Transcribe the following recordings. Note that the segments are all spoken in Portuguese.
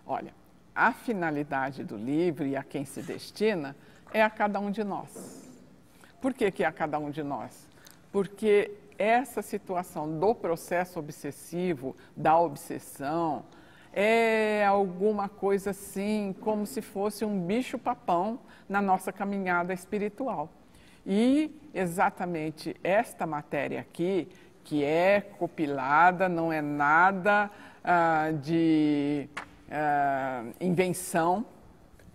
Olha, a finalidade do livro e a quem se destina é a cada um de nós. Por que que é a cada um de nós? Porque essa situação do processo obsessivo, da obsessão, é alguma coisa assim, como se fosse um bicho-papão na nossa caminhada espiritual. E exatamente esta matéria aqui, que é compilada, não é nada de invenção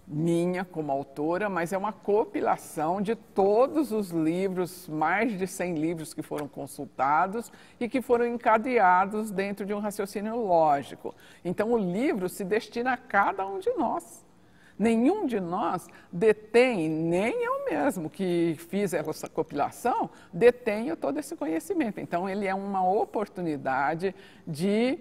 minha como autora, mas é uma compilação de todos os livros, mais de 100 livros que foram consultados e que foram encadeados dentro de um raciocínio lógico. Então o livro se destina a cada um de nós. Nenhum de nós detém, nem eu mesmo que fiz essa compilação, detenho todo esse conhecimento. Então ele é uma oportunidade de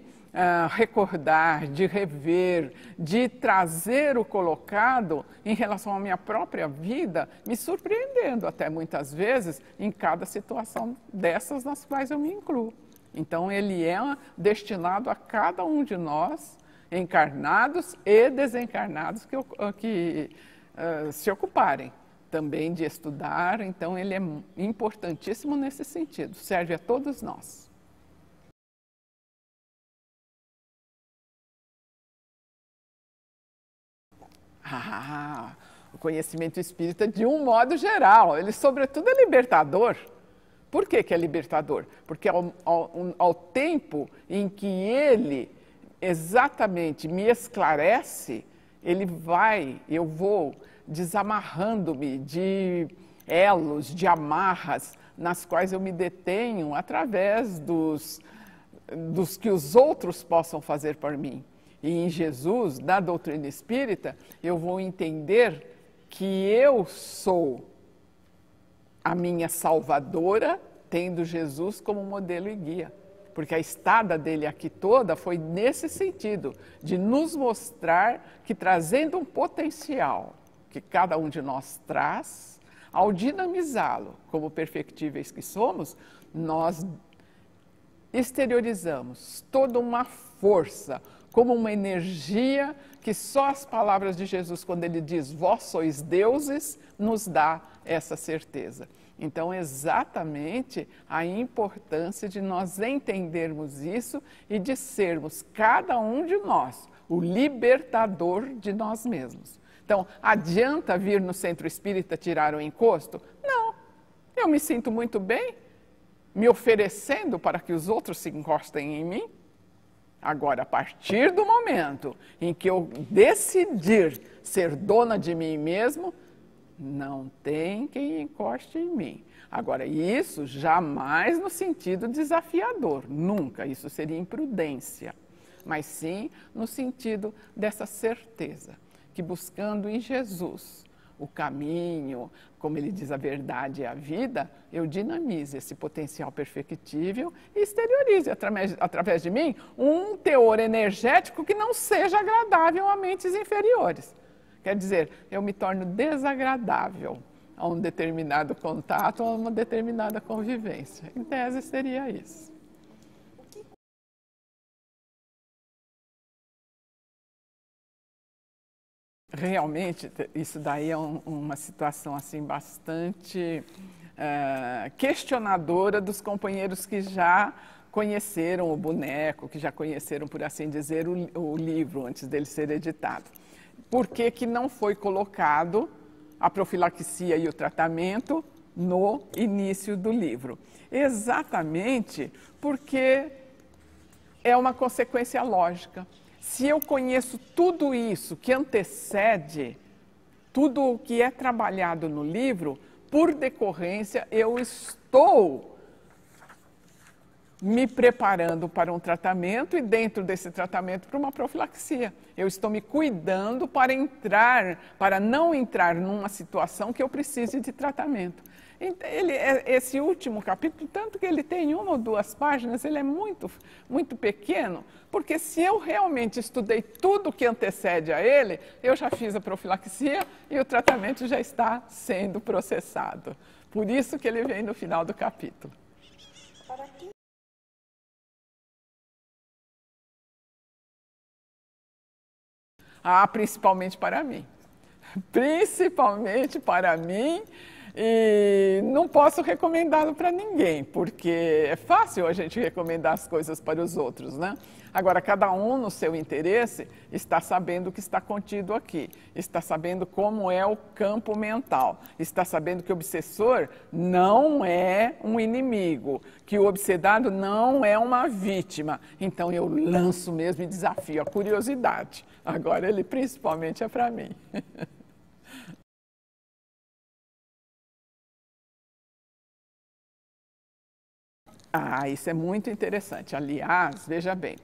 recordar, de rever, de trazer o colocado em relação à minha própria vida, me surpreendendo até muitas vezes em cada situação dessas nas quais eu me incluo. Então ele é destinado a cada um de nós, encarnados e desencarnados que se ocuparem também de estudar. Então ele é importantíssimo nesse sentido, serve a todos nós. O conhecimento espírita de um modo geral, ele sobretudo é libertador. Por que que é libertador? Porque ao tempo em que ele exatamente me esclarece, eu vou desamarrando-me de elos, de amarras, nas quais eu me detenho através dos que os outros possam fazer por mim. E em Jesus, na doutrina espírita, eu vou entender que eu sou a minha salvadora, tendo Jesus como modelo e guia. Porque a estada dele aqui toda foi nesse sentido, de nos mostrar que trazendo um potencial que cada um de nós traz, ao dinamizá-lo como perfectíveis que somos, nós exteriorizamos toda uma força, como uma energia que só as palavras de Jesus, quando ele diz, vós sois deuses, nos dá essa certeza. Então, exatamente a importância de nós entendermos isso e de sermos, cada um de nós, o libertador de nós mesmos. Então, adianta vir no centro espírita tirar o encosto? Não, eu me sinto muito bem, me oferecendo para que os outros se encostem em mim. Agora, a partir do momento em que eu decidir ser dona de mim mesmo, não tem quem encoste em mim. Agora, isso jamais no sentido desafiador, nunca, isso seria imprudência, mas sim no sentido dessa certeza, que buscando em Jesus o caminho, como ele diz, a verdade e a vida, eu dinamize esse potencial perfectível e exteriorize através de mim um teor energético que não seja agradável a mentes inferiores. Quer dizer, eu me torno desagradável a um determinado contato ou a uma determinada convivência. Em tese, seria isso. Realmente, isso daí é uma situação assim bastante questionadora dos companheiros que já conheceram o boneco, que já conheceram, por assim dizer, o livro antes dele ser editado. Por que que não foi colocado a profilaxia e o tratamento no início do livro? Exatamente porque é uma consequência lógica. Se eu conheço tudo isso que antecede, tudo o que é trabalhado no livro, por decorrência, eu estou me preparando para um tratamento e dentro desse tratamento para uma profilaxia. Eu estou me cuidando para não entrar numa situação que eu precise de tratamento. Esse último capítulo, tanto que ele tem 1 ou 2 páginas, ele é muito, muito pequeno, porque se eu realmente estudei tudo que antecede a ele, eu já fiz a profilaxia e o tratamento já está sendo processado. Por isso que ele vem no final do capítulo. Ah, principalmente para mim. Principalmente para mim, e não posso recomendá-lo para ninguém, porque é fácil a gente recomendar as coisas para os outros, né? Agora, cada um no seu interesse está sabendo o que está contido aqui, está sabendo como é o campo mental, está sabendo que o obsessor não é um inimigo, que o obsedado não é uma vítima. Então eu lanço mesmo e desafio a curiosidade. Agora ele principalmente é para mim. Ah, isso é muito interessante. Aliás, veja bem,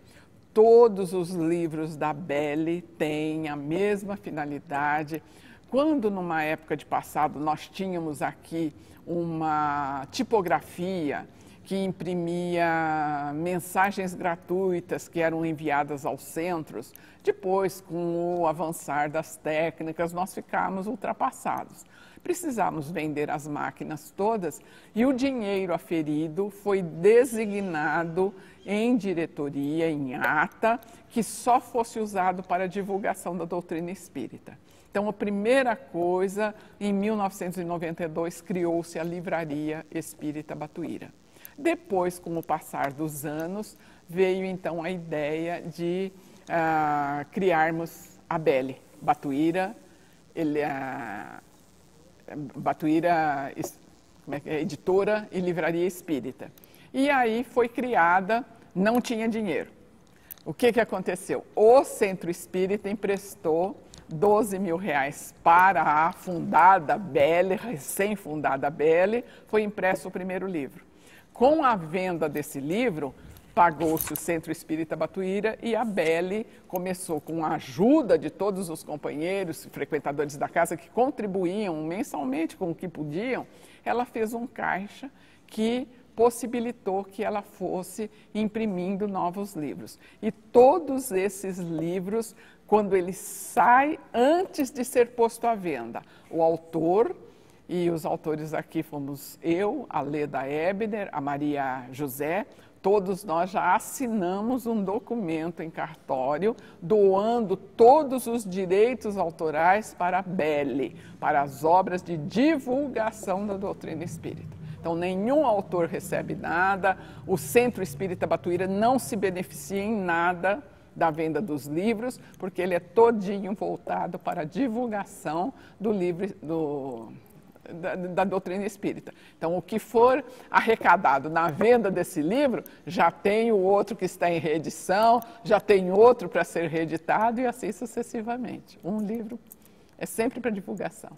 todos os livros da Belle têm a mesma finalidade. Quando, numa época de passado, nós tínhamos aqui uma tipografia que imprimia mensagens gratuitas que eram enviadas aos centros, depois, com o avançar das técnicas, nós ficamos ultrapassados. Precisamos vender as máquinas todas e o dinheiro aferido foi designado em diretoria, em ata, que só fosse usado para a divulgação da doutrina espírita. Então, a primeira coisa, em 1992, criou-se a Livraria Espírita Batuíra. Depois, com o passar dos anos, veio então a ideia de criarmos a Belle Batuíra, Batuíra, Editora e Livraria Espírita. E aí foi criada, não tinha dinheiro. O que aconteceu? O Centro Espírita emprestou 12 mil reais para a fundada Belle, recém-fundada Belle, foi impresso o primeiro livro. Com a venda desse livro, pagou-se o Centro Espírita Batuíra e a Belle começou, com a ajuda de todos os companheiros, frequentadores da casa que contribuíam mensalmente com o que podiam, ela fez um caixa que possibilitou que ela fosse imprimindo novos livros. E todos esses livros, quando ele sai, antes de ser posto à venda, o autor, e os autores aqui fomos eu, a Leda Ebner, a Maria José, todos nós já assinamos um documento em cartório doando todos os direitos autorais para a Belle, para as obras de divulgação da doutrina espírita. Então, nenhum autor recebe nada, o Centro Espírita Batuíra não se beneficia em nada da venda dos livros, porque ele é todinho voltado para a divulgação do livro, da doutrina espírita. Então, o que for arrecadado na venda desse livro, já tem o outro que está em reedição, já tem outro para ser reeditado e assim sucessivamente. Um livro é sempre para divulgação.